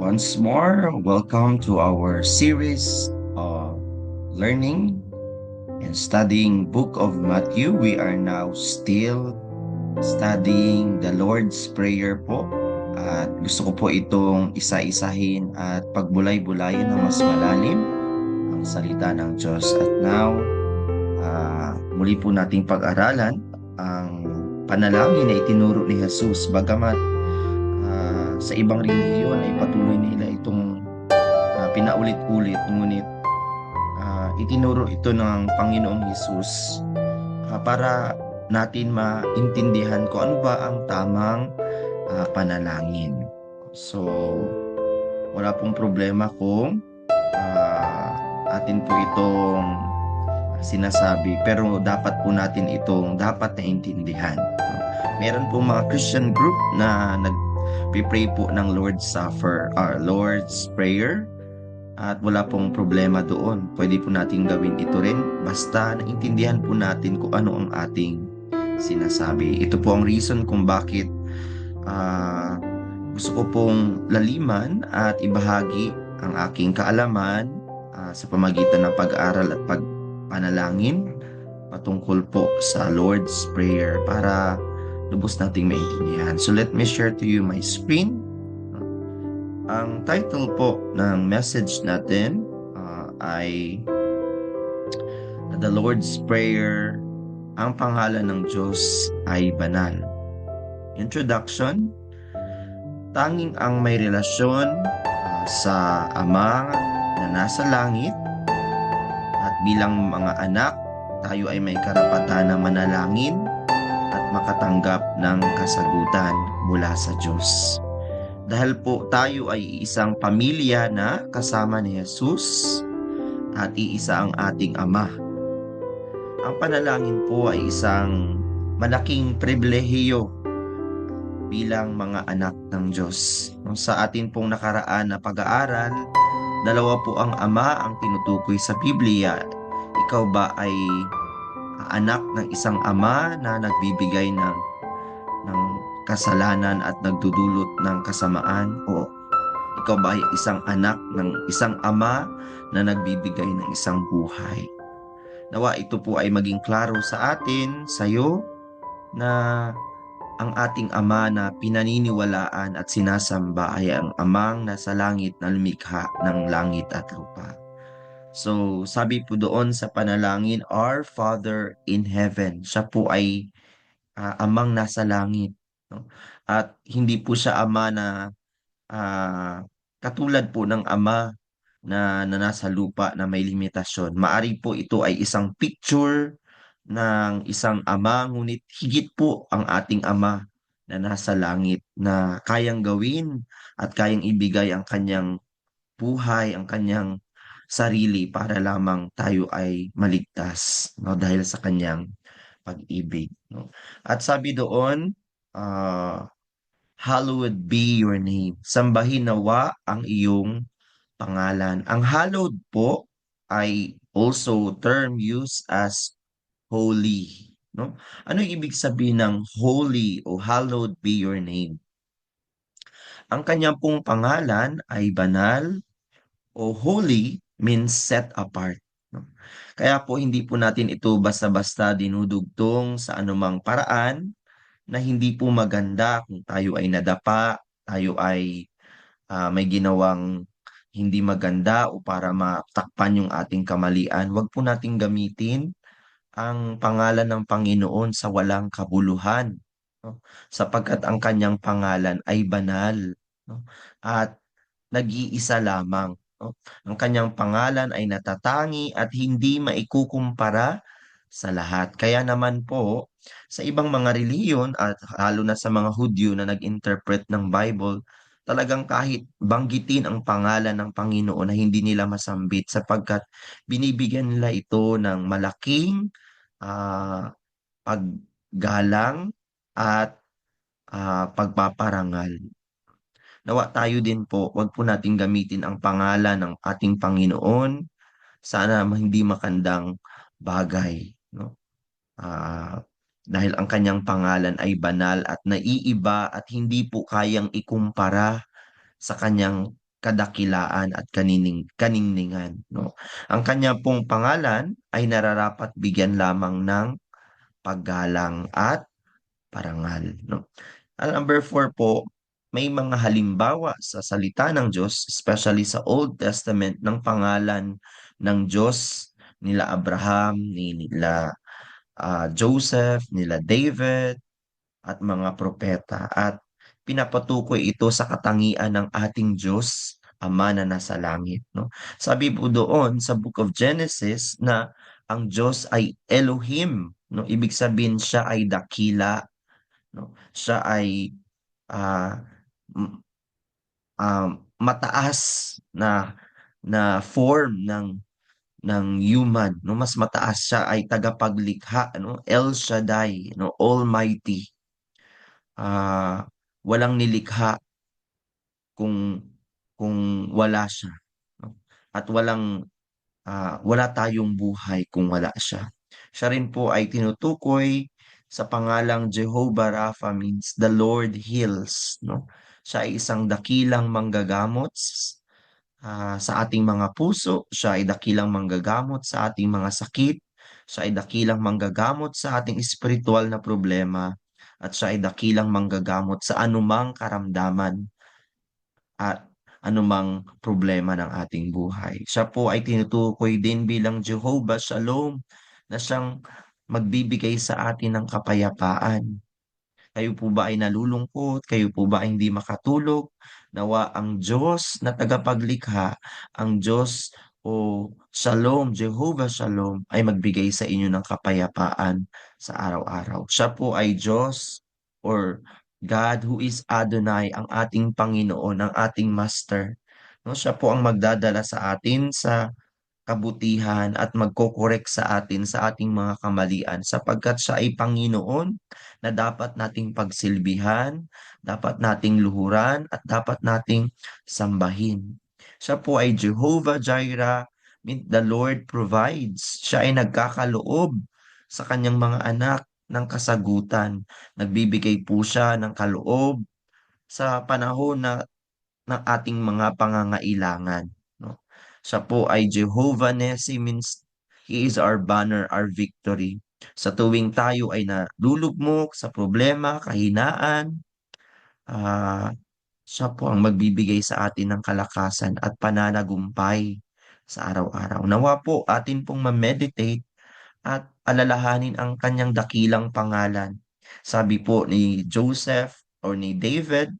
Once more, welcome to our series of learning and studying Book of Matthew. We are now still studying the Lord's Prayer po. At gusto ko po itong isa-isahin at pagbulay-bulayin na mas malalim ang salita ng Diyos. At now, muli po nating pag-aralan ang panalangin na itinuro ni Jesus. Bagamat sa ibang relihiyon ay patuloy nila itong pinaulit-ulit, ngunit itinuro ito ng Panginoong Hesus para natin maintindihan kung ano ba ang tamang panalangin. So, wala pong problema kung atin po itong sinasabi, pero dapat po natin itong dapat naintindihan. Meron po mga Christian group na nagpipray po ng Lord's Prayer. At wala pong problema doon. Pwede po natin gawin ito rin basta naintindihan po natin kung ano ang ating sinasabi. Ito po ang reason kung bakit gusto ko pong laliman at ibahagi ang aking kaalaman sa pamagitan ng pag-aaral at pagpanalangin patungkol po sa Lord's Prayer para lubos nating maintindihan. So let me share to you my screen. Ang title po ng message natin ay The Lord's Prayer, ang pangalan ng Diyos ay banal. Introduction, tanging ang may relasyon sa Ama na nasa langit at bilang mga anak, tayo ay may karapatan na manalangin at makatanggap ng kasagutan mula sa Diyos. Dahil po tayo ay isang pamilya na kasama ni Jesus at iisa ang ating Ama. Ang panalangin po ay isang malaking pribilehiyo bilang mga anak ng Diyos. Sa atin pong nakaraan na pag-aaral, dalawa po ang Ama ang tinutukoy sa Biblia. Ikaw ba ay anak ng isang Ama na nagbibigay ng kasalanan at nagdudulot ng kasamaan? O ikaw ba ay isang anak ng isang Ama na nagbibigay ng isang buhay? Nawa ito po ay maging klaro sa atin, sa iyo, na ang ating Ama na pinaniniwalaan at sinasamba ay ang Amang nasa langit na lumikha ng langit at lupa. So, sabi po doon sa panalangin, Our Father in Heaven. Siya po ay Amang nasa langit. No? At hindi po siya Ama na katulad po ng Ama na nasa lupa na may limitasyon. Maari po ito ay isang picture ng isang Ama, ngunit higit po ang ating Ama na nasa langit na kayang gawin at kayang ibigay ang kanyang buhay, ang kanyang sarili para lamang tayo ay maligtas, no, dahil sa kanyang pag-ibig, no. At sabi doon, hallowed be your name. Sambahin nawa ang iyong pangalan. Ang hallowed po ay also term used as holy, no? Ano yung ibig sabihin ng holy o hallowed be your name? Ang kanyang pong pangalan ay banal o holy means set apart, no? Kaya po hindi po natin ito basta-basta dinudugtong sa anumang paraan na hindi po maganda kung tayo ay nadapa, tayo ay may ginawang hindi maganda o para matakpan yung ating kamalian. Huwag po nating gamitin ang pangalan ng Panginoon sa walang kabuluhan, no? Sapagkat ang kanyang pangalan ay banal, no? At nag-iisa lamang, no? Ang kanyang pangalan ay natatangi at hindi maikukumpara sa lahat. Kaya naman po, sa ibang mga relihiyon at lalo na sa mga Hudyo na nag-interpret ng Bible, talagang kahit banggitin ang pangalan ng Panginoon na hindi nila masambit sapagkat binibigyan nila ito ng malaking paggalang at pagpaparangal. Nawa tayo din po, wag po nating gamitin ang pangalan ng ating Panginoon sana hindi makandang bagay, no? Dahil ang kanyang pangalan ay banal at naiiba at hindi po kayang ikumpara sa kanyang kadakilaan at kaningningan, no? Ang kanya pong pangalan ay nararapat bigyan lamang ng paggalang at parangal, no? Ang number 4 po, may mga halimbawa sa salita ng Diyos, especially sa Old Testament, ng pangalan ng Diyos nila Abraham, nila Joseph, nila David, at mga propeta. At pinapatukoy ito sa katangian ng ating Diyos, Ama na nasa langit. No? Sabi po doon sa Book of Genesis na ang Diyos ay Elohim. No? Ibig sabihin siya ay dakila. No? Siya ay ah, m- mataas na form ng human, no? Mas mataas siya, ay tagapaglikha, no? El Shaddai, no? Almighty. ah Walang nilikha kung wala siya, no? At wala tayong buhay kung wala siya. Siya rin po ay tinutukoy sa pangalang Jehovah Rapha, means the Lord heals, no? Siya ay isang dakilang manggagamot sa ating mga puso. Siya ay dakilang manggagamot sa ating mga sakit. Siya ay dakilang manggagamot sa ating espiritual na problema. At siya ay dakilang manggagamot sa anumang karamdaman at anumang problema ng ating buhay. Siya po ay tinutukoy din bilang Jehovah Shalom, na siyang magbibigay sa atin ng kapayapaan. Kayo po ba ay nalulungkot? Kayo po ba ay hindi makatulog? Nawa ang Diyos na tagapaglikha, ang Diyos o Shalom, Jehovah Shalom, ay magbigay sa inyo ng kapayapaan sa araw-araw. Siya po ay Diyos, or God who is Adonai, ang ating Panginoon, ang ating Master. No, siya po ang magdadala sa atin sa kabutihan at magkokorek sa atin sa ating mga kamalian, sapagkat siya ay Panginoon na dapat nating pagsilbihan, dapat nating luhuran, at dapat nating sambahin. Siya po ay Jehovah Jireh, mean the Lord provides. Siya ay nagkakaloob sa kanyang mga anak ng kasagutan. Nagbibigay po siya ng kaloob sa panahon ng ating mga pangangailangan, no? Siya po ay Jehovah Nissi, means He is our banner, our victory. Sa tuwing tayo ay nalulugmok sa problema, kahinaan, ah, siya po ang magbibigay sa atin ng kalakasan at pananagumpay sa araw-araw. Nawa po atin pong ma-meditate at alalahanin ang kanyang dakilang pangalan. Sabi po ni Joseph or ni David,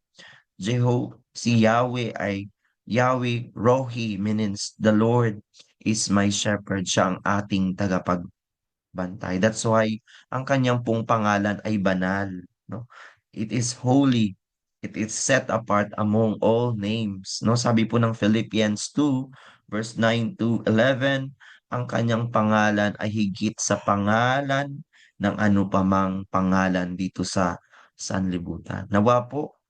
si Yahweh ay Yahweh Rohi, means the Lord is my shepherd. Siya ang ating tagapagbantay. That's why ang kanyang pong pangalan ay banal, no? It is holy. It is set apart among all names, no? Sabi po ng Philippians 2 verse 9 to 11, ang kanyang pangalan ay higit sa pangalan ng ano pamang pangalan dito sa sanlibutan. Nawa po,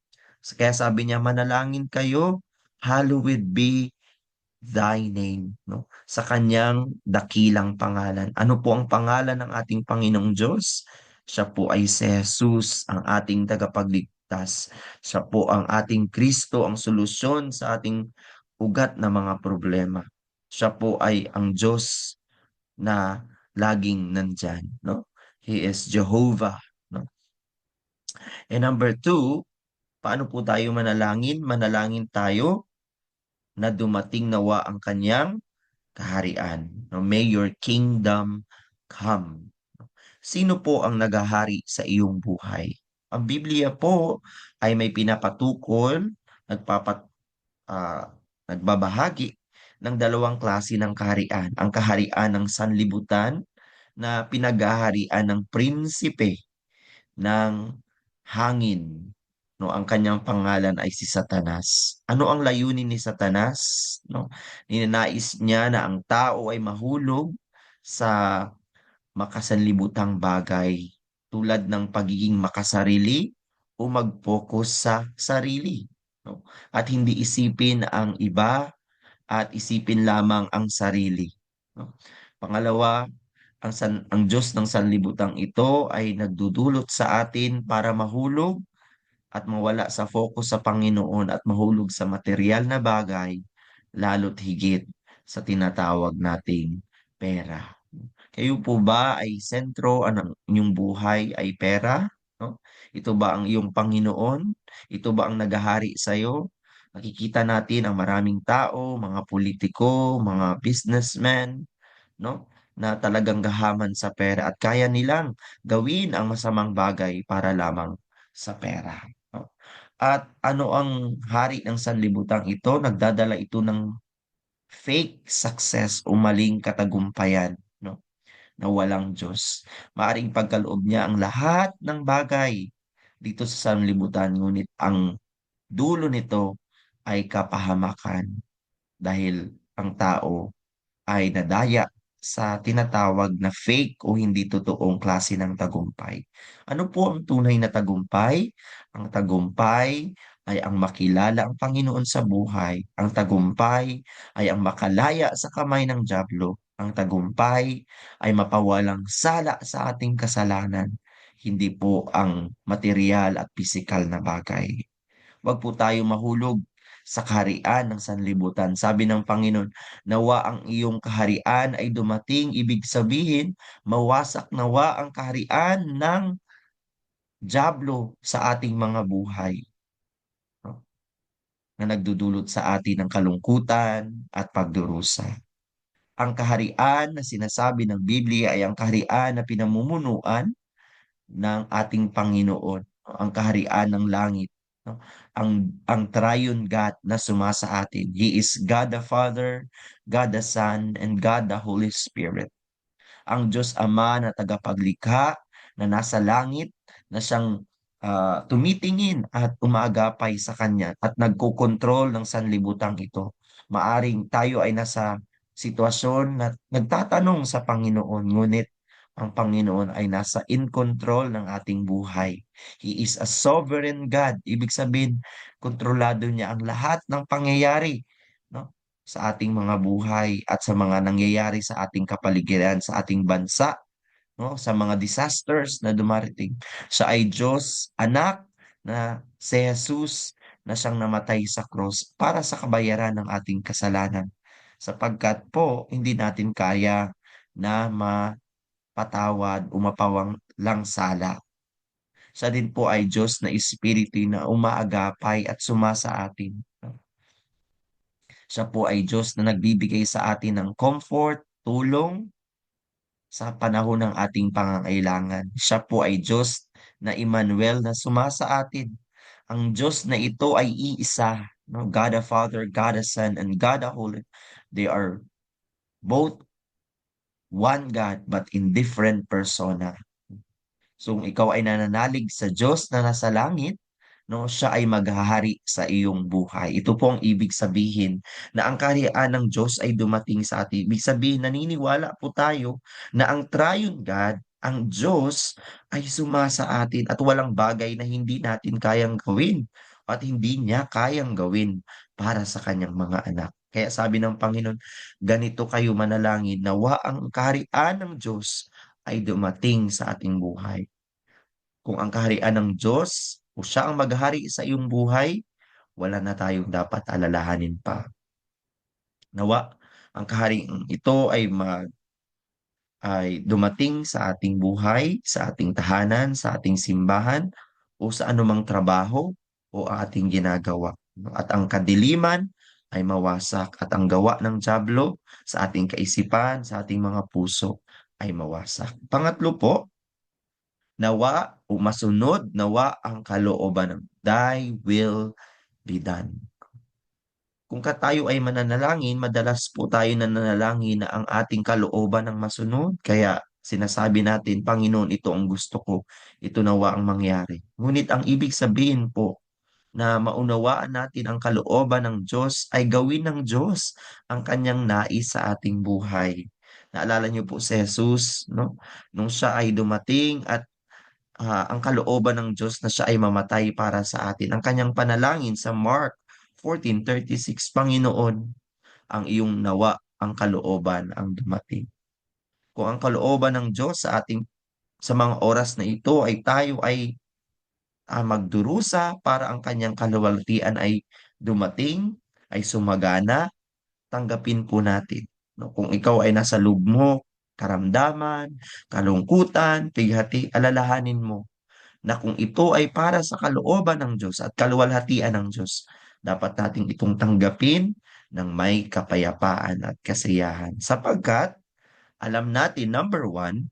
kaya sabi niya, manalangin kayo, hallowed be thy name, no? Sa kanyang dakilang pangalan. Ano po ang pangalan ng ating Panginoong Diyos? Siya po ay si Jesus, ang ating tagapagligtas. Siya po ang ating Kristo, ang solusyon sa ating ugat na mga problema. Siya po ay ang Diyos na laging nandyan, no? He is Jehovah, no? And number 2, paano po tayo manalangin? Manalangin tayo na dumating nawa ang kanyang kaharian. No, may your kingdom come. Sino po ang naghahari sa iyong buhay? Ang Biblia po ay may pinapatukol, ah, nagbabahagi ng dalawang klase ng kaharian. Ang kaharian ng sanlibutan na pinaghaharian ng prinsipe ng hangin. No, ang kanyang pangalan ay si Satanas. Ano ang layunin ni Satanas? No, ninanais niya na ang tao ay mahulog sa makasanlibutang bagay, tulad ng pagiging makasarili o mag-focus sa sarili, no? At hindi isipin ang iba at isipin lamang ang sarili, no? Pangalawa, ang Diyos ng sanlibutan ito ay nagdudulot sa atin para mahulog at mawala sa focus sa Panginoon at mahulog sa material na bagay, lalo't higit sa tinatawag nating pera. Kayo po ba ay sentro ang inyong buhay ay pera? No? Ito ba ang iyong Panginoon? Ito ba ang naghahari sa iyo? Nakikita natin ang maraming tao, mga politiko, mga businessmen, no? Na talagang gahaman sa pera at kaya nilang gawin ang masamang bagay para lamang sa pera. No? At ano ang hari ng sanlibutan ito? Nagdadala ito ng fake success o maling katagumpayan, no? Na walang Diyos. Maaring pagkaloob niya ang lahat ng bagay dito sa sanlibutan, ngunit ang dulo nito ay kapahamakan dahil ang tao ay nadaya sa tinatawag na fake o hindi totoong klase ng tagumpay. Ano po ang tunay na tagumpay? Ang tagumpay ay ang makilala ang Panginoon sa buhay. Ang tagumpay ay ang makalaya sa kamay ng dyablo. Ang tagumpay ay mapawalang sala sa ating kasalanan, hindi po ang material at pisikal na bagay. Huwag po tayo mahulog sa kaharian ng sanlibutan. Sabi ng Panginoon, nawa ang iyong kaharian ay dumating. Ibig sabihin, mawasak nawa ang kaharian ng dyablo sa ating mga buhay, no? Na nagdudulot sa atin ng kalungkutan at pagdurusa. Ang kaharian na sinasabi ng Biblia ay ang kaharian na pinamumunuan ng ating Panginoon, no? Ang kaharian ng langit, no? Ang triune God na sumasa atin. He is God the Father, God the Son, and God the Holy Spirit. Ang Diyos Ama na tagapaglikha na nasa langit na siyang tumitingin at umaagapay sa Kanya at nagkokontrol ng sanlibutan ito. Maaring tayo ay nasa sitwasyon na nagtatanong sa Panginoon, ngunit ang Panginoon ay nasa in control ng ating buhay. He is a sovereign God. Ibig sabihin, kontrolado niya ang lahat ng pangyayari, no? Sa ating mga buhay at sa mga nangyayari sa ating kapaligiran, sa ating bansa, no? Sa mga disasters na dumarating. Siya ay Diyos, anak na si Jesus na siyang namatay sa cross para sa kabayaran ng ating kasalanan. Sapagkat po, hindi natin kaya na mapatawad o mapawang lang sala. Siya din po ay Diyos na Espiritu na umaagapay at sumasa atin. Siya po ay Diyos na nagbibigay sa atin ng comfort, tulong sa panahon ng ating pangangailangan. Siya po ay Diyos na Emmanuel na sumasa atin. Ang Diyos na ito ay iisa, no? God the Father, God the Son, and God the Holy. They are both one God but in different persona. So kung ikaw ay nananalig sa Diyos na nasa langit, no, siya ay maghahari sa iyong buhay. Ito po ang ibig sabihin na ang kaharian ng Diyos ay dumating sa atin. Ibig sabihin, naniniwala po tayo na ang triune God, ang Diyos, ay sumasa atin at walang bagay na hindi natin kayang gawin at hindi niya kayang gawin para sa kanyang mga anak. Kaya sabi ng Panginoon, ganito kayo manalangin, nawa ang kaharian ng Diyos ay dumating sa ating buhay. Kung ang kaharian ng Diyos o siya ang maghari sa iyong buhay, wala na tayong dapat alalahanin pa. Nawa, ang kaharian ito ay dumating sa ating buhay, sa ating tahanan, sa ating simbahan, o sa anumang trabaho o ating ginagawa. At ang kadiliman ay mawasak at ang gawa ng dyablo sa ating kaisipan, sa ating mga puso ay mawasak. Pangatlo po, nawa o masunod, nawa ang kalooban ng thy will be done. Kung tayo ay mananalangin, madalas po tayo nananalangin na ang ating kalooban ang masunod. Kaya sinasabi natin, Panginoon, ito ang gusto ko. Ito nawa ang mangyari. Ngunit ang ibig sabihin po na maunawaan natin ang kalooban ng Diyos ay gawin ng Diyos ang kanyang nais sa ating buhay. Naalala niyo po si Jesus, no? Nung siya ay dumating at ang kalooban ng Diyos na siya ay mamatay para sa atin. Ang kanyang panalangin sa Mark 14:36, Panginoon, ang iyong nawa, ang kalooban ang dumating. Kung ang kalooban ng Diyos sa ating sa mga oras na ito ay tayo ay magdurusa para ang kanyang kaluwalhatian ay dumating, ay sumagana, tanggapin po natin. No? Kung ikaw ay nasa lugmok, karamdaman, kalungkutan, pighati, alalahanin mo na kung ito ay para sa kalooban ng Diyos at kaluwalhatian ng Diyos, dapat nating itong tanggapin ng may kapayapaan at kasiyahan. Sapagkat alam natin, number one,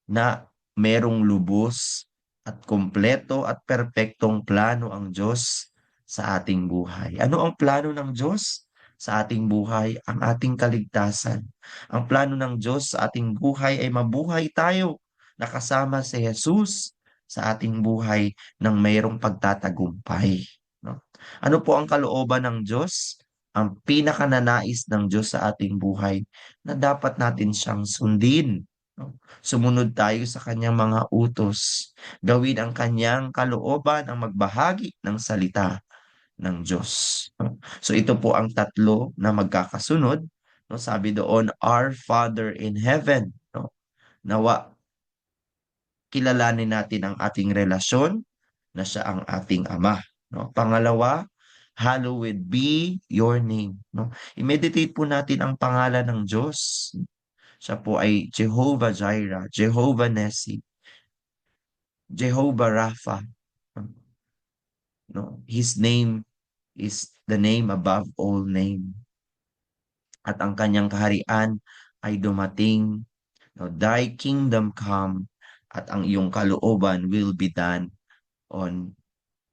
na merong lubos at kumpleto at perpektong plano ang Diyos sa ating buhay. Ano ang plano ng Diyos sa ating buhay? Ang ating kaligtasan. Ang plano ng Diyos sa ating buhay ay mabuhay tayo nakasama si Jesus sa ating buhay ng mayroong pagtatagumpay. No? Ano po ang kalooban ng Diyos? Ang pinakananais ng Diyos sa ating buhay na dapat natin siyang sundin. No? Sumunod tayo sa kanyang mga utos. Gawin ang kanyang kalooban ang magbahagi ng salita ng Diyos. No? So ito po ang tatlo na magkakasunod. No? Sabi doon, Our Father in Heaven. No? Nawa kilalanin natin ang ating relasyon na siya ang ating Ama. No? Pangalawa, hallowed be your name. No? I-meditate po natin ang pangalan ng Diyos. Siya po ay Jehovah Jireh, Jehovah Nissi, Jehovah Rapha. No? His name is the name above all name. At ang kanyang kaharian ay dumating. No? Thy kingdom come at ang iyong kalooban will be done on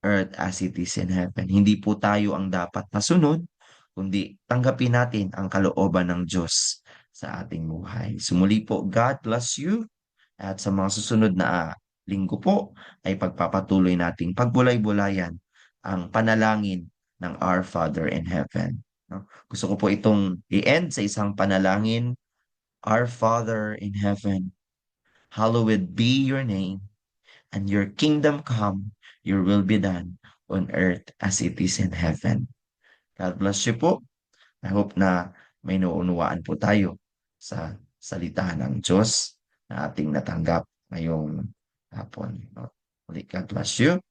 earth as it is in heaven. Hindi po tayo ang dapat masunod, kundi tanggapin natin ang kalooban ng Diyos sa ating buhay. Sumuli po, God bless you. At sa mga susunod na linggo po ay pagpapatuloy nating pagbulay-bulayan ang panalangin ng Our Father in Heaven. No? Gusto ko po itong i-end sa isang panalangin. Our Father in Heaven, hallowed be your name, and your kingdom come, your will be done on earth as it is in heaven. God bless you po. I hope na may nauunawaan po tayo sa salita ng Diyos na ating natanggap ngayong hapon. No? Ulit, God bless you.